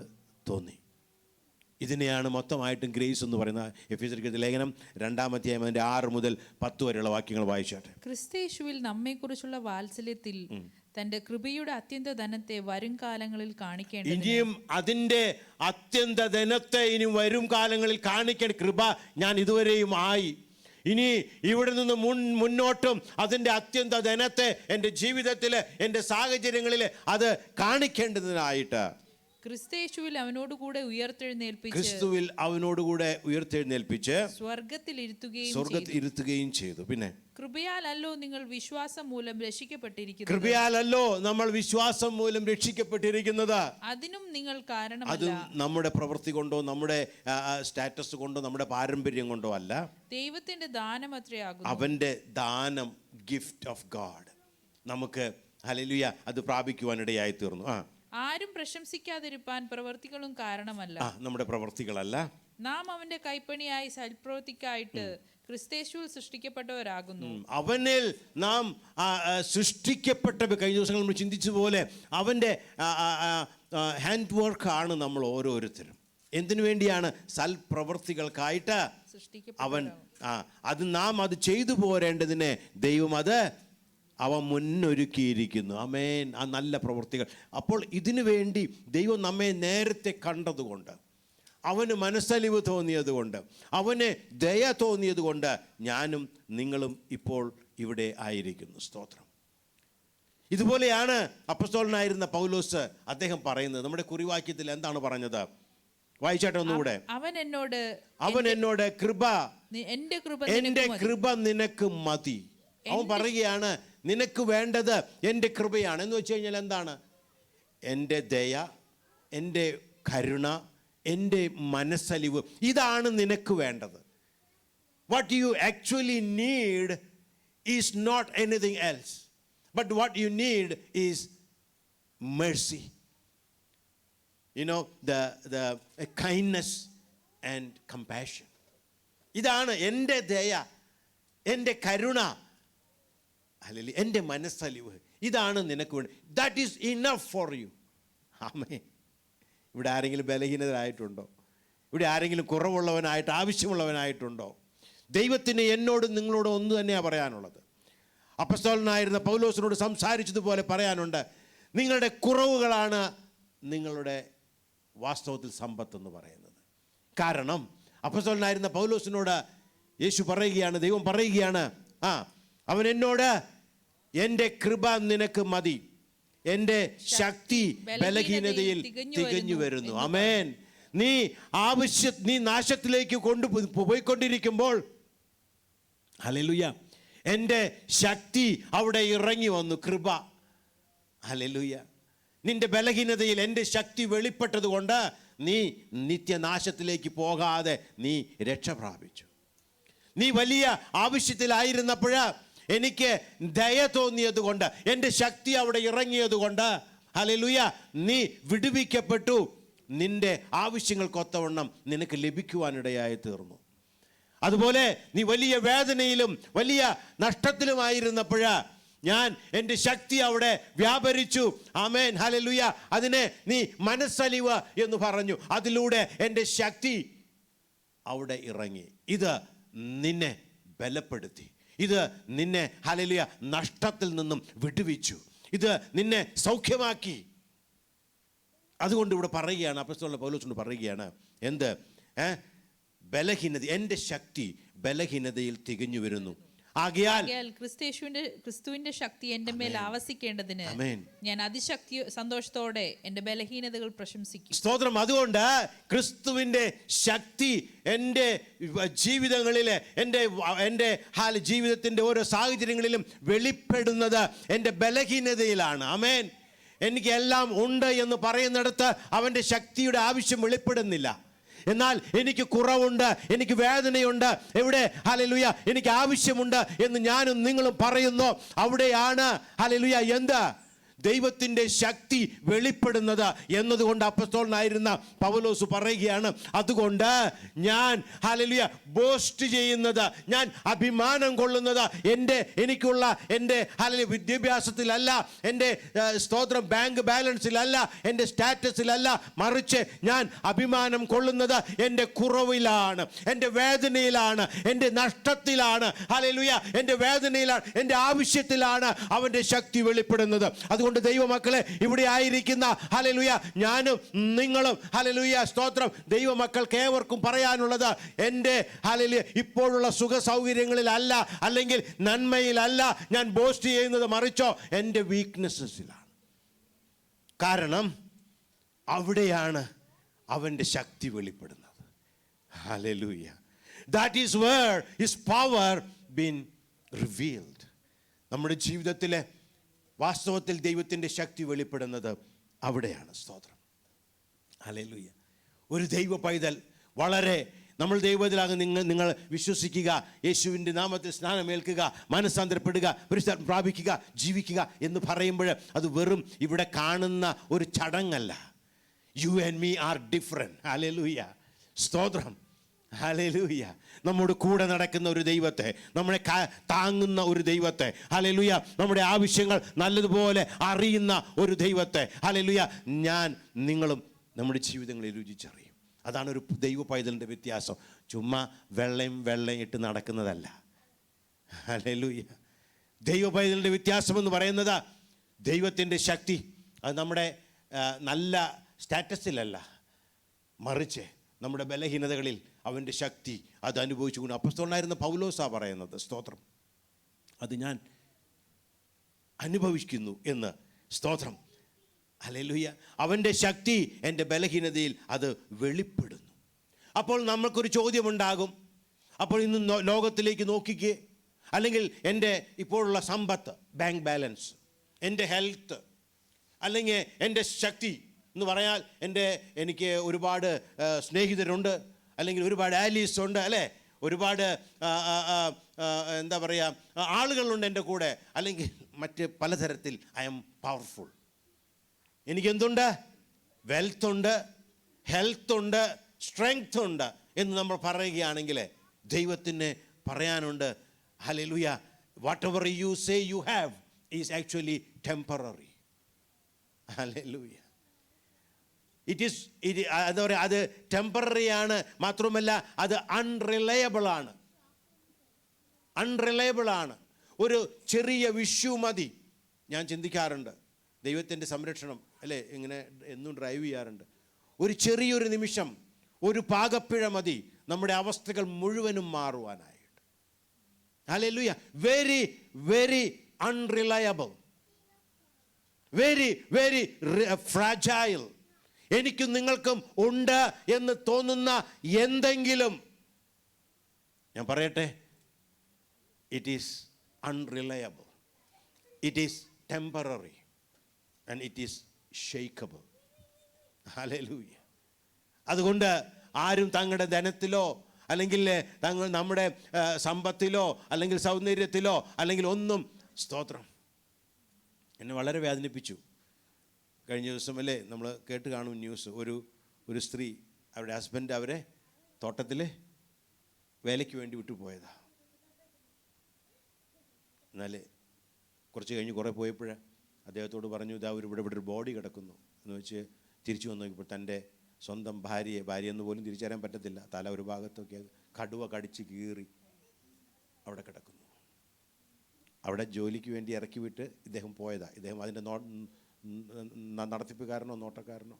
തോന്നി. ഇതിനെയാണ് മൊത്തമായിട്ടും ഗ്രേസ് എന്ന് പറയുന്നത്. എഫെസ്യർക്കെഴുതിയ ലേഖനം 2-ാം അധ്യായം 6 മുതൽ 10 വരെയുള്ള വാക്യങ്ങൾ വായിച്ചാട്ടെ. ക്രിസ്തയേശുവിൽ നമ്മെക്കുറിച്ചുള്ള വാത്സല്യത്തിൽ തന്റെ കൃപയുടെ അത്യന്ത ധനത്തെ വരും കാലങ്ങളിൽ കാണിക്കേണ്ടത്. ഇനിയും അതിൻ്റെ അത്യന്ത ധനത്തെ ഇനി വരും കാലങ്ങളിൽ കാണിക്കേണ്ട കൃപ ഞാൻ ഇതുവരെയും ആയി. ഇനി ഇവിടെ നിന്ന് മുന്നോട്ടും അതിൻ്റെ അത്യന്ത ധനത്തെ എൻ്റെ ജീവിതത്തിൽ, എൻ്റെ സാഹചര്യങ്ങളിൽ അത് കാണിക്കേണ്ടതിനായിട്ട് ക്രിസ്തയേശുവിൽ അവനോടുകൂടെ ഉയർത്തെഴുന്നേൽപ്പിച്ച് സ്വർഗത്തിൽ ഇരുത്തുകയും ചെയ്തു. പിന്നെ കൃപയാലല്ലോ നിങ്ങൾ വിശ്വാസം മൂലം രക്ഷിക്കപ്പെട്ടിരിക്കുന്നത്. കൃപയാലല്ലോ നമ്മൾ വിശ്വാസം മൂലം രക്ഷിക്കപ്പെട്ടിരിക്കുന്നത്. അതിനും നിങ്ങൾ കാരണമല്ല. അത് നമ്മുടെ പ്രവൃത്തി കൊണ്ടോ നമ്മുടെ സ്റ്റാറ്റസ് കൊണ്ടോ നമ്മുടെ പാരമ്പര്യം കൊണ്ടോ അല്ല. ദൈവത്തിന്റെ ദാനം അത്രയാകുന്നു. അവന്റെ ദാനം, ഗിഫ്റ്റ് ഓഫ് ഗാഡ്, നമുക്ക് ഹല്ലേലൂയ അത് പ്രാപിക്കുവാനിടയായി തീർന്നു. ആരും പ്രശംസിക്കാതിരിപ്പാൻ പ്രവർത്തികളും കാരണമല്ല. നമ്മുടെ പ്രവർത്തികളല്ല. നാം അവന്റെ കൈപ്പണിയായി സൽപ്രവൃത്തിക്കായിട്ട് ക്രിസ്തയേശുവിൽ സൃഷ്ടിക്കപ്പെട്ടവരാകുന്നു. അവനിൽ നാം സൃഷ്ടിക്കപ്പെട്ട, കഴിഞ്ഞ ദിവസങ്ങൾ നമ്മൾ ചിന്തിച്ച പോലെ അവൻ്റെ ഹാൻഡ് വർക്കാണ് നമ്മൾ ഓരോരുത്തരും. എന്തിനു വേണ്ടിയാണ്? സൽപ്രവൃത്തികൾക്കായിട്ട് അവൻ അത് നാം അത് ചെയ്തു പോരേണ്ടതിന് ദൈവം അത് അവൻ മുന്നൊരുക്കിയിരിക്കുന്നു. ആമേൻ. ആ നല്ല പ്രവൃത്തികൾ. അപ്പോൾ ഇതിനു വേണ്ടി ദൈവം നമ്മെ നേരത്തെ കണ്ടതുകൊണ്ട്, അവന് മനസ്സലിവ് തോന്നിയതുകൊണ്ട്, അവന് ദയ തോന്നിയതുകൊണ്ട് ഞാനും നിങ്ങളും ഇപ്പോൾ ഇവിടെ ആയിരിക്കുന്നു. സ്തോത്രം. ഇതുപോലെയാണ് അപ്പസ്തോലനായിരുന്ന പൗലോസ് അദ്ദേഹം പറയുന്നത്. നമ്മുടെ കുറിവാക്യത്തിൽ എന്താണ് പറഞ്ഞത്? വായിച്ചാട്ടെ ഒന്നുകൂടെ. അവൻ എന്നോട് എന്റെ കൃപ നിനക്ക് മതി. അവൻ പറയുകയാണ്, നിനക്ക് വേണ്ടത് എൻ്റെ കൃപയാണ്. എന്ന് വെച്ച് കഴിഞ്ഞാൽ എന്താണ്? എൻ്റെ ദയ, എൻ്റെ കരുണ, എൻ്റെ മനസ്സലിവ്, ഇതാണ് നിനക്ക് വേണ്ടത്. What you actually need is not anything else, but what you need is mercy. You know, the kindness and compassion. ഇതാണ് എൻ്റെ ദയ, എൻ്റെ കരുണ, അല്ലെങ്കിൽ എൻ്റെ മനസ്സലിവ്. ഇതാണ് നിനക്ക് വേണ്ടി. That is enough for you. ആമേൻ. ഇവിടെ ആരെങ്കിലും ബലഹീനരായിട്ടുണ്ടോ? ഇവിടെ ആരെങ്കിലും കുറവുള്ളവനായിട്ട്, ആവശ്യമുള്ളവനായിട്ടുണ്ടോ? ദൈവത്തിന് എന്നോടും നിങ്ങളോടും ഒന്ന് തന്നെയാണ് പറയാനുള്ളത്. അപ്പസ്തോലനായിരുന്ന പൗലോസിനോട് സംസാരിച്ചതുപോലെ പറയാനുണ്ട്. നിങ്ങളുടെ കുറവുകളാണ് നിങ്ങളുടെ വാസ്തവത്തിൽ സമ്പത്തെന്ന് പറയുന്നത്. കാരണം അപ്പസ്തോലനായിരുന്ന പൗലോസിനോട് യേശു പറയുകയാണ്, ദൈവം പറയുകയാണ്, അവൻ എന്നോട് എൻ്റെ കൃപ നിനക്ക് മതി, എൻ്റെ ശക്തി ബലഹീനതയിൽ തികഞ്ഞു വരുന്നു. ആമേൻ. നീ നാശത്തിലേക്ക് പോയിക്കൊണ്ടിരിക്കുമ്പോൾ, ഹല്ലേലൂയ, എൻ്റെ ശക്തി അവിടെ ഇറങ്ങി വന്നു. കൃപ. ഹല്ലേലൂയ. നിന്റെ ബലഹീനതയിൽ എൻ്റെ ശക്തി വെളിപ്പെട്ടത് കൊണ്ട് നീ നിത്യനാശത്തിലേക്ക് പോകാതെ നീ രക്ഷ പ്രാപിച്ചു. നീ വലിയ ആവശ്യത്തിലായിരുന്നപ്പോൾ എനിക്ക് ദയ തോന്നിയത് കൊണ്ട്, എൻ്റെ ശക്തി അവിടെ ഇറങ്ങിയത് കൊണ്ട്, ഹല്ലേലൂയ, നീ വിടുവിക്കപ്പെട്ടു. നിന്റെ ആവശ്യങ്ങൾക്കൊത്തവണ്ണം നിനക്ക് ലഭിക്കുവാനിടയായി തീർന്നു. അതുപോലെ നീ വലിയ വേദനയിലും വലിയ നഷ്ടത്തിലുമായിരുന്നപ്പോൾ ഞാൻ എൻ്റെ ശക്തി അവിടെ വ്യാപരിച്ചു. ആമേൻ. ഹല്ലേലൂയ. അതിനെ നീ മനസ്സലിവ് എന്ന് പറഞ്ഞു. അതിലൂടെ എൻ്റെ ശക്തി അവിടെ ഇറങ്ങി. ഇത് നിന്നെ ബലപ്പെടുത്തി. ഇത് നിന്നെ, ഹല്ലേലൂയ, നഷ്ടത്തിൽ നിന്നും വിടുവിച്ചു. ഇത് നിന്നെ സൗഖ്യമാക്കി. അതുകൊണ്ട് ഇവിടെ പറയുകയാണ്, അപ്പോസ്തലൻ പൗലോസ് പറയുകയാണ്, എന്ത്? ബലഹീനത, എൻ്റെ ശക്തി ബലഹീനതയിൽ തികഞ്ഞു വരുന്നു. ആകയാൽ ക്രിസ്തുവിന്റെ ശക്തി എൻ്റെ മേൽ ആവസിക്കേണ്ടതിന് ഞാൻ അതിശക്തി സന്തോഷത്തോടെ എൻ്റെ ബലഹീനതകൾ പ്രശംസിക്കും. സ്തോത്രം. അതുകൊണ്ട് ക്രിസ്തുവിന്റെ ശക്തി എൻ്റെ ജീവിതങ്ങളിലെ, എൻ്റെ ജീവിതത്തിൻ്റെ ഓരോ സാഹചര്യങ്ങളിലും വെളിപ്പെടുന്നത് എൻ്റെ ബലഹീനതയിലാണ്. ആമേൻ. എനിക്ക് എല്ലാം ഉണ്ട് എന്ന് പറയുന്നിടത്ത് അവൻ്റെ ശക്തിയുടെ ആവശ്യം വെളിപ്പെടുന്നില്ല. എന്നാൽ എനിക്ക് കുറവുണ്ട്, എനിക്ക് വേദനയുണ്ട്, എവിടെ, ഹല്ലേലൂയ, എനിക്ക് ആവശ്യമുണ്ട് എന്ന് ഞാനും നിങ്ങളും പറയുന്നു. അവിടെയാണ്, ഹല്ലേലൂയ, എന്ത്? ദൈവത്തിൻ്റെ ശക്തി വെളിപ്പെടുന്നത് എന്നതുകൊണ്ട് അപ്പസ്തോലനായിരുന്ന പൗലോസ് പറയുകയാണ്, അതുകൊണ്ട് ഞാൻ, ഹല്ലേലൂയ, ബോസ്റ്റ് ചെയ്യുന്നത്, ഞാൻ അഭിമാനം കൊള്ളുന്നത് എനിക്കുള്ള എൻ്റെ, ഹല്ലേലൂയ, വിദ്യാഭ്യാസത്തിലല്ല, എൻ്റെ സ്തോത്രം ബാങ്ക് ബാലൻസിലല്ല, എൻ്റെ സ്റ്റാറ്റസിലല്ല, മറിച്ച് ഞാൻ അഭിമാനം കൊള്ളുന്നത് എൻ്റെ കുറവിലാണ്, എൻ്റെ വേദനയിലാണ്, എൻ്റെ നഷ്ടത്തിലാണ്, ഹല്ലേലൂയ, എൻ്റെ വേദനയിലാണ്, എൻ്റെ ആവശ്യത്തിലാണ് അവൻ്റെ ശക്തി വെളിപ്പെടുന്നത്. അതുകൊണ്ട് ദൈവമക്കളെ, ഇവിടെ ആയിരിക്കുന്ന, ഹല്ലേലൂയ, ഞാനും നിങ്ങളും, ഹല്ലേലൂയ, സ്തോത്രം, ദൈവമക്കൾക്ക് ഏവർക്കും പറയാനുള്ളത്, എൻ്റെ, ഹല്ലേലൂയ, ഇപ്പോഴുള്ള സുഖ സൗകര്യങ്ങളിലല്ല, അല്ലെങ്കിൽ നന്മയിലല്ല ഞാൻ ബോസ്റ്റ് ചെയ്യുന്നത്, മറിച്ചോ എൻ്റെ വീക്ക്നെസ്സസിലാണ്. കാരണം അവിടെയാണ് അവൻ്റെ ശക്തി വെളിപ്പെടുന്നത്. ഹല്ലേലൂയ. That is where his power been revealed. നമ്മുടെ ജീവിതത്തിലെ വാസ്തവത്തിൽ ദൈവത്തിൻ്റെ ശക്തി വെളിപ്പെടുന്നത് അവിടെയാണ്. സ്തോത്രം. ഹല്ലേലൂയ. ഒരു ദൈവ പൈതൽ വളരെ, നമ്മൾ ദൈവത്തിലാകും നിങ്ങൾ വിശ്വസിക്കുക, യേശുവിൻ്റെ നാമത്തിൽ സ്നാനമേൽക്കുക, മനസ്സാന്തരപ്പെടുക, പരിശുദ്ധ പ്രാപിക്കുക, ജീവിക്കുക എന്ന് പറയുമ്പോൾ അത് വെറും ഇവിടെ കാണുന്ന ഒരു ചടങ്ങല്ല. You and me are different. ഹല്ലേലൂയ. സ്തോത്രം. ഹല്ലേലൂയ. നമ്മോട് കൂടെ നടക്കുന്ന ഒരു ദൈവത്തെ, നമ്മളെ താങ്ങുന്ന ഒരു ദൈവത്തെ, ഹല്ലേലൂയ, നമ്മുടെ ആവശ്യങ്ങൾ നല്ലതുപോലെ അറിയുന്ന ഒരു ദൈവത്തെ, ഹല്ലേലൂയ, നിങ്ങളും നമ്മുടെ ജീവിതങ്ങളിൽ രുചിച്ചറിയും. അതാണ് ഒരു ദൈവ പൈതലിൻ്റെ വ്യത്യാസം. ചുമ്മാ വെള്ളയും ഇട്ട് നടക്കുന്നതല്ല. ഹല്ലേലൂയ. ദൈവ പൈതലിൻ്റെ വ്യത്യാസമെന്ന് പറയുന്നത് ദൈവത്തിൻ്റെ ശക്തി അത് നമ്മുടെ നല്ല സ്റ്റാറ്റസിലല്ല, മറിച്ച് നമ്മുടെ ബലഹീനതകളിൽ അവൻ്റെ ശക്തി അത് അനുഭവിച്ചുകൊണ്ട് അപ്പോസ്തലനായിരുന്ന പൗലോസാ പറയുന്നത്, സ്തോത്രം, അത് ഞാൻ അനുഭവിക്കുന്നു എന്ന്. സ്തോത്രം, ഹല്ലേലൂയ. അവൻ്റെ ശക്തി എൻ്റെ ബലഹീനതയിൽ അത് വെളിപ്പെടുന്നു. അപ്പോൾ നമ്മൾക്കൊരു ചോദ്യമുണ്ടാകും. അപ്പോൾ ഇന്ന് ലോകത്തിലേക്ക് നോക്കിക്കേ, അല്ലെങ്കിൽ എൻ്റെ ഇപ്പോഴുള്ള സമ്പത്ത്, ബാങ്ക് ബാലൻസ്, എൻ്റെ ഹെൽത്ത്, അല്ലെങ്കിൽ എൻ്റെ ശക്തി എന്ന് പറയാൽ എനിക്ക് ഒരുപാട് സ്നേഹിതരുണ്ട്, അല്ലെങ്കിൽ ഒരുപാട് ആലീസ് ഉണ്ട്, അല്ലേ, ഒരുപാട് എന്താ പറയുക ആളുകളുണ്ട് എൻ്റെ കൂടെ, അല്ലെങ്കിൽ മറ്റ് പലതരത്തിൽ ഐ എം പവർഫുൾ. എനിക്കെന്തുണ്ട്? വെൽത്ത് ഉണ്ട്, ഹെൽത്ത് ഉണ്ട്, സ്ട്രെങ്ത് ഉണ്ട് എന്ന് നമ്മൾ പറയുകയാണെങ്കിൽ ദൈവത്തിന് പറയാനുണ്ട്, hallelujah, whatever you say you have is actually temporary. Hallelujah. എന്താ പറയുക, അത് ടെമ്പററി ആണ്. മാത്രമല്ല അത് അൺറിലയബിൾ ആണ്. ഒരു ചെറിയ വിഷു മതി. ഞാൻ ചിന്തിക്കാറുണ്ട്, ദൈവത്തിൻ്റെ സംരക്ഷണം, അല്ലേ, ഇങ്ങനെ എന്നും ഡ്രൈവ് ചെയ്യാറുണ്ട്. ഒരു ചെറിയൊരു നിമിഷം, ഒരു പാകപ്പിഴ മതി നമ്മുടെ അവസ്ഥകൾ മുഴുവനും മാറുവാനായിട്ട്. ഹല്ലേലൂയ. Very very unreliable, very very fragile. എനിക്കും നിങ്ങൾക്കും ഉണ്ട് എന്ന് തോന്നുന്ന എന്തെങ്കിലും, ഞാൻ പറയട്ടെ, it is unreliable, it is temporary and it is shakeable. ഹല്ലേലൂയ. അതുകൊണ്ട് ആരും തങ്ങളുടെ ധനത്തിലോ അല്ലെങ്കിൽ നമ്മുടെ സമ്പത്തിലോ അല്ലെങ്കിൽ സൗന്ദര്യത്തിലോ അല്ലെങ്കിൽ ഒന്നും, സ്തോത്രം, എന്നെ വളരെ വേദനിപ്പിച്ചു. കഴിഞ്ഞ ദിവസം, അല്ലേ, നമ്മൾ കേട്ട് കാണും ന്യൂസ്. ഒരു സ്ത്രീ, അവരുടെ ഹസ്ബൻഡ് അവരെ തോട്ടത്തിൽ വേലയ്ക്ക് വേണ്ടി വിട്ടുപോയതാ. എന്നാൽ കുറച്ച് കഴിഞ്ഞ് കുറേ പോയപ്പോൾ അദ്ദേഹത്തോട് പറഞ്ഞു, ഇതാ ഇവിടെ ഒരു ബോഡി കിടക്കുന്നു എന്ന് വെച്ച് തിരിച്ചു വന്ന് നോക്കിയപ്പോൾ തൻ്റെ സ്വന്തം ഭാര്യയെന്ന് പോലും തിരിച്ചറിയാൻ പറ്റത്തില്ല, തല ഒരു ഭാഗത്തൊക്കെ കടുവ കടിച്ച് കീറി അവിടെ കിടക്കുന്നു. അവിടെ ജോലിക്ക് വേണ്ടി ഇറക്കി വിട്ട് ഇദ്ദേഹം പോയതാ. ഇദ്ദേഹം അതിൻ്റെ നടത്തിപ്പുകാരനോ നോട്ടക്കാരനോ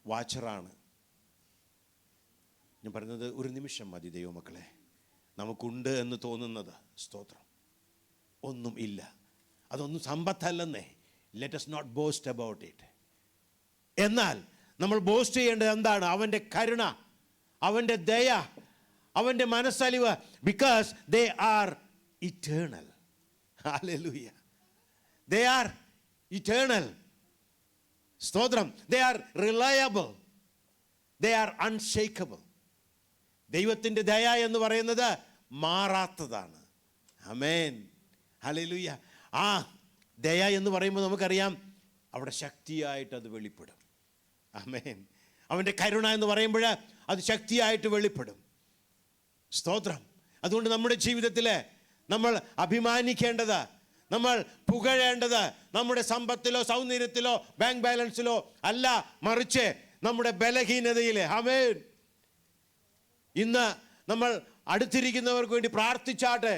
വാച്ചറാണ്. ഞാൻ പറയുന്നത്, ഒരു നിമിഷം മതി ദൈവമക്കളെ, നമുക്കുണ്ട് എന്ന് തോന്നുന്നത്, സ്തോത്രം, ഒന്നും ഇല്ല, അതൊന്നും സമ്പത്തല്ലെന്നേ. Let us not boast about it. എന്നാൽ നമ്മൾ ബോസ്റ്റ് ചെയ്യേണ്ടത് എന്താണ്? അവൻ്റെ കരുണ, അവൻ്റെ ദയ, അവൻ്റെ മനസ്സലിവ്. Because they are eternal. ഹല്ലേലൂയ. They are eternal. സ്തോത്രം. They are reliable, they are unshakeable. ദൈവത്തിൻ്റെ ദയ എന്ന് പറയുന്നത് മാറാത്തതാണ്. ആമേൻ. ഹല്ലേലൂയ. ആ ദയ എന്ന് പറയുമ്പോൾ നമുക്കറിയാം, അവിടെ ശക്തിയായിട്ട് അത് വെളിപ്പെടും. ആമേൻ. അവൻ്റെ കരുണ എന്ന് പറയുമ്പോൾ അത് ശക്തിയായിട്ട് വെളിപ്പെടും. സ്തോത്രം. അതുകൊണ്ട് നമ്മുടെ ജീവിതത്തിൽ നമ്മൾ അഭിമാനിക്കേണ്ടത്, നമ്മൾ പുകഴേണ്ടത് നമ്മുടെ സമ്പത്തിലോ സൗന്ദര്യത്തിലോ ബാങ്ക് ബാലൻസിലോ അല്ല, മറിച്ച് നമ്മുടെ ബലഹീനതയിൽ. ആമേൻ. ഇന്ന് നമ്മൾ അടുത്തിരിക്കുന്നവർക്ക് വേണ്ടി പ്രാർത്ഥിച്ചാട്ടെ.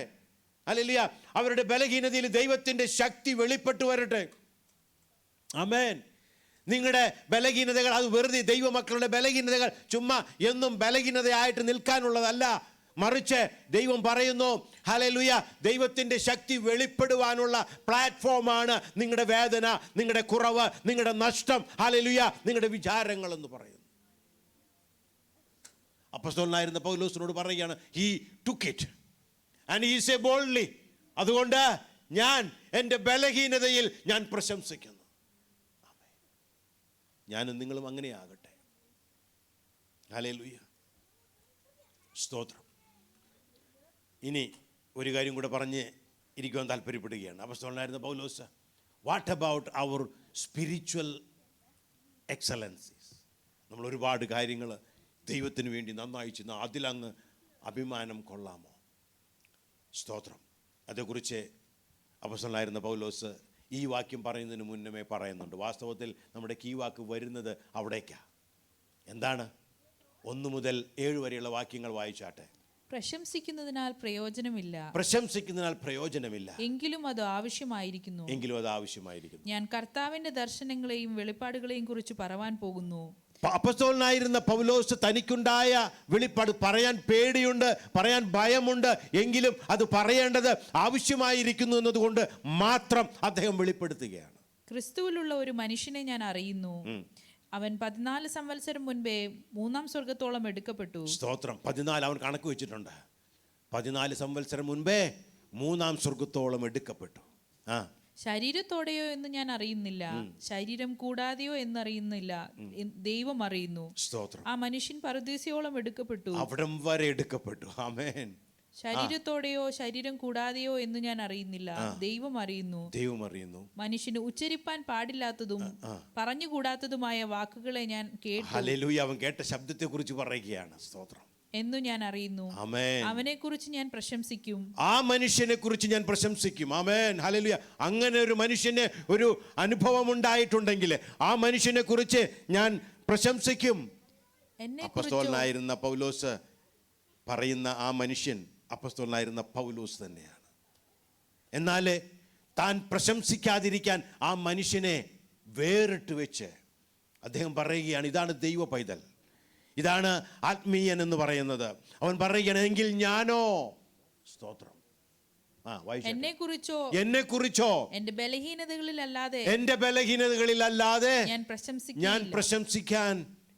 ഹല്ലേലൂയ. അവരുടെ ബലഹീനതയിൽ ദൈവത്തിൻ്റെ ശക്തി വെളിപ്പെട്ടു വരട്ടെ. ആമേൻ. നിങ്ങളുടെ ബലഹീനതകൾ അത് വെറുതെ, ദൈവമക്കളുടെ ബലഹീനതകൾ ചുമ്മാ എന്നും ബലഹീനതയായിട്ട് നിൽക്കാനുള്ളതല്ല, മറിച്ച് ദൈവം പറയുന്നു, ഹല്ലേലൂയ, ദൈവത്തിൻ്റെ ശക്തി വെളിപ്പെടുവാനുള്ള പ്ലാറ്റ്ഫോമാണ് നിങ്ങളുടെ വേദന, നിങ്ങളുടെ കുറവ്, നിങ്ങളുടെ നഷ്ടം, ഹല്ലേലൂയ, നിങ്ങളുടെ വിചാരങ്ങൾ എന്ന് പറയുന്നു. അപ്പോസ്തലനായിരുന്ന പൗലോസിനോട് പറയുകയാണ്, he took it and he say boldly. അതുകൊണ്ട് ഞാൻ എൻ്റെ ബലഹീനതയിൽ ഞാൻ പ്രശംസിക്കുന്നു. ഞാനും നിങ്ങളും അങ്ങനെയാകട്ടെ. ഹല്ലേലൂയ. സ്തോത്രം. ഇനി ഒരു കാര്യം കൂടെ പറഞ്ഞ് ഇരിക്കുവാൻ താല്പര്യപ്പെടുകയാണ്. അപ്പോസ്തലനായിരുന്ന Paulos, what about our spiritual excellencies? നമ്മൾ ഒരുപാട് കാര്യങ്ങൾ ദൈവത്തിന് വേണ്ടി നന്നായി ചെയ്യുന്ന, അതിലങ്ങ് അഭിമാനം കൊള്ളാമോ? സ്തോത്രം. അതേക്കുറിച്ച് അപ്പോസ്തലനായിരുന്ന പൗലോസ് ഈ വാക്യം പറയുന്നതിന് മുന്നമേ പറയുന്നുണ്ട്. വാസ്തവത്തിൽ നമ്മുടെ കീ വാക്ക് വരുന്നത് അവിടേക്കാണ്. എന്താണ്? 1 മുതൽ 7 വരെയുള്ള വാക്യങ്ങൾ വായിച്ചാട്ടെ. പ്രശംസിക്കുന്നതിനാൽ പ്രയോജനമില്ല, പ്രശംസിക്കുന്നതിനാൽ പ്രയോജനമില്ല, എങ്കിലും അത് ആവശ്യമായിരിക്കുന്നു. ഞാൻ കർത്താവിന്റെ ദർശനങ്ങളെയും വെളിപ്പാടുകളെയും കുറിച്ച് പറവാൻ പോകുന്നു. അപ്പോസ്തലനായിരുന്ന പൗലോസ് തനിക്കുണ്ടായ വെളിപ്പാട് പറയാൻ പേടിയുണ്ട്, പറയാൻ ഭയമുണ്ട്, എങ്കിലും അത് പറയേണ്ടത് ആവശ്യമായിരിക്കുന്നു എന്നതുകൊണ്ട് മാത്രം അദ്ദേഹം വെളിപ്പെടുത്തുകയാണ്. ക്രിസ്തുവിലുള്ള ഒരു മനുഷ്യനെ ഞാൻ അറിയുന്നു, അവൻ 14 സംവത്സരം മുൻപേ 3-ാം സ്വർഗത്തോളം എടുക്കപ്പെട്ടു. സ്തോത്രം. 14 അവൻ കണക്ക് വെച്ചിട്ടുണ്ട്. 14 സംവത്സരം മുൻപേ 3-ാം സ്വർഗത്തോളം എടുക്കപ്പെട്ടു. ശരീരത്തോടെയോ എന്ന് ഞാൻ അറിയുന്നില്ല, ശരീരം കൂടാതെയോ എന്നറിയുന്നില്ല, ദൈവം അറിയുന്നു. സ്തോത്രം. ആ മനുഷ്യൻ പരദീസയോളം എടുക്കപ്പെട്ടു, അവിടം വരെ എടുക്കപ്പെട്ടു. ആമേൻ. ശരീരത്തോടെയോ ശരീരം കൂടാതെയോ എന്ന് ഞാൻ അറിയുന്നില്ല, ദൈവം അറിയുന്നു. മനുഷ്യന് ഉച്ചരിപ്പാൻ പാടില്ലാത്തതും പറഞ്ഞുകൂടാത്തതുമായ വാക്കുകളെ ഞാൻ കേട്ടു. ഹല്ലേലൂയ. അവൻ കേട്ട ശബ്ദത്തെ കുറിച്ച് പറയുകയാണ്. സ്തോത്രം. എന്നു ഞാൻ അറിയുന്നു, അവനെ കുറിച്ച് ഞാൻ പ്രശംസിക്കും. ആ മനുഷ്യനെ കുറിച്ച് ഞാൻ പ്രശംസിക്കും. ആമേൻ. ഹല്ലേലൂയ. അങ്ങനെ ഒരു മനുഷ്യന് ഒരു അനുഭവം ഉണ്ടായിട്ടുണ്ടെങ്കിൽ ആ മനുഷ്യനെ കുറിച്ച് ഞാൻ പ്രശംസിക്കും. അപ്പോസ്തലനായിരുന്ന പൗലോസ് പറയുന്ന ആ മനുഷ്യൻ അപ്പോസ്തലനായിരുന്ന പൗലോസ് തന്നെയാണ്. എന്നാൽ താൻ പ്രശംസിക്കാതിരിക്കാൻ ആ മനുഷ്യനെ വേറിട്ട് വെച്ച് അദ്ദേഹം പറയുകയാണ്, ഇതാണ് ദൈവ പൈതൽ, ഇതാണ് ആത്മീയൻ എന്ന് പറയുന്നത്. അവൻ പറയുകയാണ്, എങ്കിൽ ഞാനോ, സ്തോത്രം, എന്നെ കുറിച്ചോ എന്റെ ബലഹീനതകളിലല്ലാതെ ഞാൻ പ്രശംസിക്കാൻ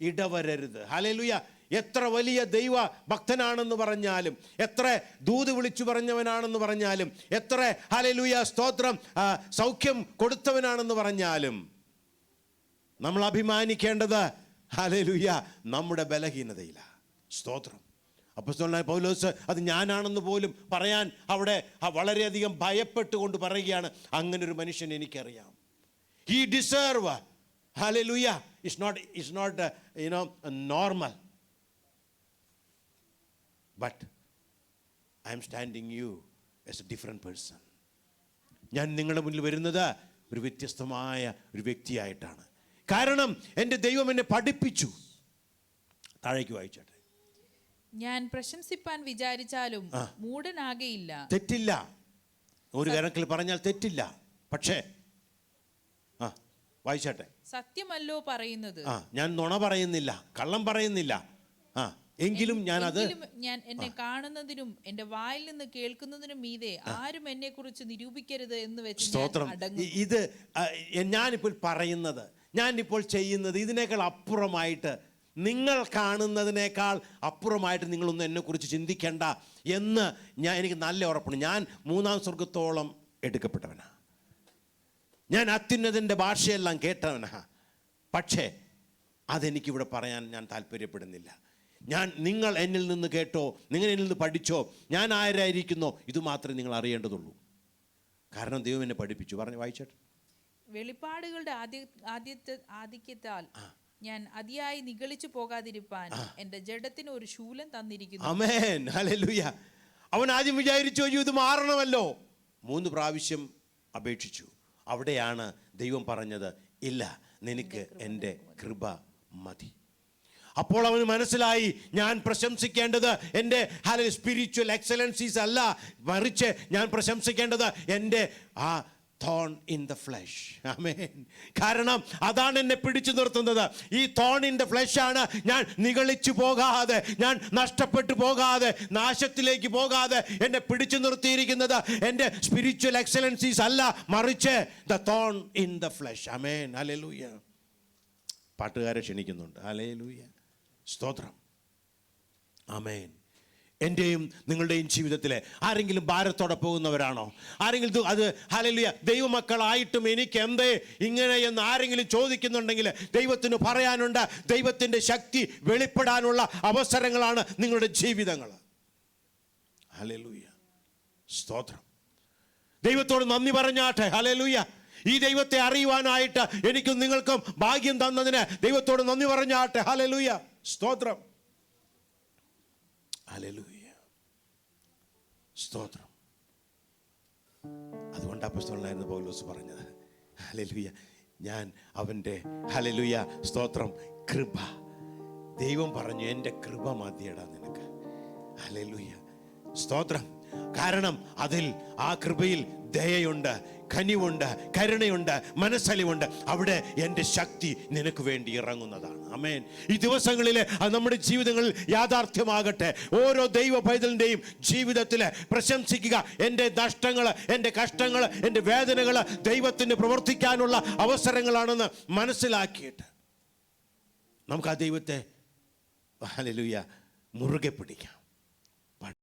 ഇടവരരുത്. ഹല്ലേലൂയ. എത്ര വലിയ ദൈവ ഭക്തനാണെന്ന് പറഞ്ഞാലും, എത്ര ദൂത് വിളിച്ചു പറഞ്ഞവനാണെന്ന് പറഞ്ഞാലും, എത്ര ഹല്ലേലൂയ സ്തോത്രം സൗഖ്യം കൊടുത്തവനാണെന്ന് പറഞ്ഞാലും, നമ്മൾ അഭിമാനിക്കേണ്ടത് ഹല്ലേലൂയ നമ്മുടെ ബലഹീനതയിലാണ്. സ്തോത്രം. അപ്പോസ്തലനായ പൗലോസ് അത് ഞാനാണെന്ന് പോലും പറയാൻ അവിടെ വളരെയധികം ഭയപ്പെട്ടുകൊണ്ട് പറയുകയാണ്, അങ്ങനെ ഒരു മനുഷ്യൻ എനിക്കറിയാം. He deserve, hallelujah, it's not normal, but I'm standing you as a different person. ഞാൻ നിങ്ങളുടെ മുന്നിൽ വരുന്നത് ഒരു വ്യത്യസ്തമായ ഒരു വ്യക്തിയായിട്ടാണ്. കാരണം എൻ്റെ ദൈവം എന്നെ പഠിപ്പിച്ചു. താഴേക്ക് വായിച്ചോട്ടെ. ഞാൻ പ്രശംസിപ്പാൻ വിചാരിച്ചാലും മൂഢനാകയില്ല. തെറ്റില്ല, ഒരു കണക്കിൽ പറഞ്ഞാൽ തെറ്റില്ല. പക്ഷേ വായിച്ചോട്ടെ. സത്യമല്ലോ പറയുന്നത്. ഞാൻ നുണ പറയുന്നില്ല, കള്ളം പറയുന്നില്ല. എങ്കിലും ഞാൻ എന്നെ കാണുന്നതിനും എന്റെ വായിൽ നിന്ന് കേൾക്കുന്നതിനും മീതെ ആരും എന്നെ കുറിച്ച് നിരൂപിക്കരുത് എന്ന് വെച്ച് സ്തോത്രം. ഇത് ഞാനിപ്പോൾ പറയുന്നത്, ഞാനിപ്പോൾ ചെയ്യുന്നത് ഇതിനേക്കാൾ അപ്പുറമായിട്ട്, നിങ്ങൾ കാണുന്നതിനേക്കാൾ അപ്പുറമായിട്ട് നിങ്ങളൊന്നും എന്നെക്കുറിച്ച് ചിന്തിക്കേണ്ട എന്ന് എനിക്ക് നല്ല ഉറപ്പാണ്. ഞാൻ 3-ാം സ്വർഗത്തോളം എടുക്കപ്പെട്ടവനാ, ഞാൻ അത്യുന്നതൻ്റെ ഭാഷയെല്ലാം കേട്ടവനാ. പക്ഷേ അതെനിക്കിവിടെ പറയാൻ ഞാൻ താല്പര്യപ്പെടുന്നില്ല. നിങ്ങൾ എന്നിൽ നിന്ന് കേട്ടോ, നിങ്ങൾ എന്നിൽ നിന്ന് പഠിച്ചോ, ഞാൻ ആരായിരിക്കുന്നോ, ഇത് മാത്രമേ നിങ്ങൾ അറിയേണ്ടതുള്ളൂ. കാരണം ദൈവം എന്നെ പഠിപ്പിച്ചു. പറഞ്ഞു വായിച്ചോട്ടെ. വെളിപ്പാടുകളുടെ ആധിക്യത്താൽ ഞാൻ അതിയായി നിഗളിച്ചു പോകാതിരിപ്പാൻ എന്റെ ജഡത്തിന് ഒരു ശൂലം തന്നിരിക്കുന്നു. ആമേൻ. ഹല്ലേലൂയ. അവൻ ആദ്യം വിചാരിച്ചു, ഇത് മാറണമല്ലോ. 3 പ്രാവശ്യം അപേക്ഷിച്ചു. അവിടെയാണ് ദൈവം പറഞ്ഞത്, ഇല്ല, നിനക്ക് എൻ്റെ കൃപ മതി. അപ്പോൾ അവന് മനസ്സിലായി, ഞാൻ പ്രശംസിക്കേണ്ടത് എൻ്റെ സ്പിരിച്വൽ എക്സലൻസീസ് അല്ല, മറിച്ച് ഞാൻ പ്രശംസിക്കേണ്ടത് എൻ്റെ ആ thorn in the flesh. ആമേൻ. കാരണം അതാണ് എന്നെ പിടിച്ചു നിർത്തുന്നത്. ഈ thorn in the flesh ആണ് ഞാൻ നിഗളിച്ചു പോകാതെ, ഞാൻ നഷ്ടപ്പെട്ടു പോകാതെ, നാശത്തിലേക്ക് പോകാതെ എന്നെ പിടിച്ചു നിർത്തിയിരിക്കുന്നത്. എൻ്റെ സ്പിരിച്വൽ എക്സലൻസീസ് അല്ല, മറിച്ച് the thorn in the flesh. ആമേൻ. ഹല്ലേലൂയ. പാട്ടുകാരെ ക്ഷണിക്കുന്നുണ്ട്. ഹല്ലേലൂയ. സ്തോത്രം. ആമേൻ. എൻ്റെയും നിങ്ങളുടെയും ജീവിതത്തിലെ ആരെങ്കിലും ഭാരത്തോടെ പോകുന്നവരാണോ? ആരെങ്കിലും അത് ഹല്ലേലൂയ ദൈവമക്കളായിട്ടും എനിക്ക് എന്തേ ഇങ്ങനെ എന്ന് ആരെങ്കിലും ചോദിക്കുന്നുണ്ടെങ്കിൽ ദൈവത്തിന് പറയാനുണ്ട്, ദൈവത്തിൻ്റെ ശക്തി വെളിപ്പെടാനുള്ള അവസരങ്ങളാണ് നിങ്ങളുടെ ജീവിതങ്ങൾ. ഹല്ലേലൂയ. സ്തോത്രം. ദൈവത്തോട് നന്ദി പറഞ്ഞാട്ടെ. ഹല്ലേലൂയ. ഈ ദൈവത്തെ അറിയുവാനായിട്ട് എനിക്കും നിങ്ങൾക്കും ഭാഗ്യം തന്നതിന് ദൈവത്തോട് നന്ദി പറഞ്ഞാട്ടെ. ഹല്ലേലൂയ. സ്തോത്രം. ഹല്ലേലൂയ. സ്തോത്രം. അതുകൊണ്ട് അപ്പോസ്തലനായിരുന്ന പൗലോസ് പറഞ്ഞത്, ഹല്ലേലൂയ, ഞാൻ അവൻ്റെ ഹല്ലേലൂയ സ്തോത്രം കൃപ ദൈവം പറഞ്ഞു, എൻ്റെ കൃപ മതിയടാ നിനക്ക്. ഹല്ലേലൂയ, സ്തോത്രം. കാരണം അതിൽ, ആ കൃപയിൽ ദയയുണ്ട്, കനിവുണ്ട്, കരുണയുണ്ട്, മനസ്സലിവുണ്ട്. അവിടെ എൻ്റെ ശക്തി നിനക്ക് വേണ്ടി ഇറങ്ങുന്നതാണ്. ആമേൻ. ഈ ദിവസങ്ങളിൽ അത് നമ്മുടെ ജീവിതങ്ങളിൽ യാഥാർത്ഥ്യമാകട്ടെ. ഓരോ ദൈവ പൈതലിൻ്റെയും ജീവിതത്തിൽ പ്രശംസിക്കുക, എൻ്റെ നഷ്ടങ്ങൾ, എൻ്റെ കഷ്ടങ്ങൾ, എൻ്റെ വേദനകൾ ദൈവത്തിന് പ്രവർത്തിക്കാനുള്ള അവസരങ്ങളാണെന്ന് മനസ്സിലാക്കിയിട്ട് നമുക്ക് ആ ദൈവത്തെ ഹല്ലേലൂയ മുറുകെ പിടിക്കാം.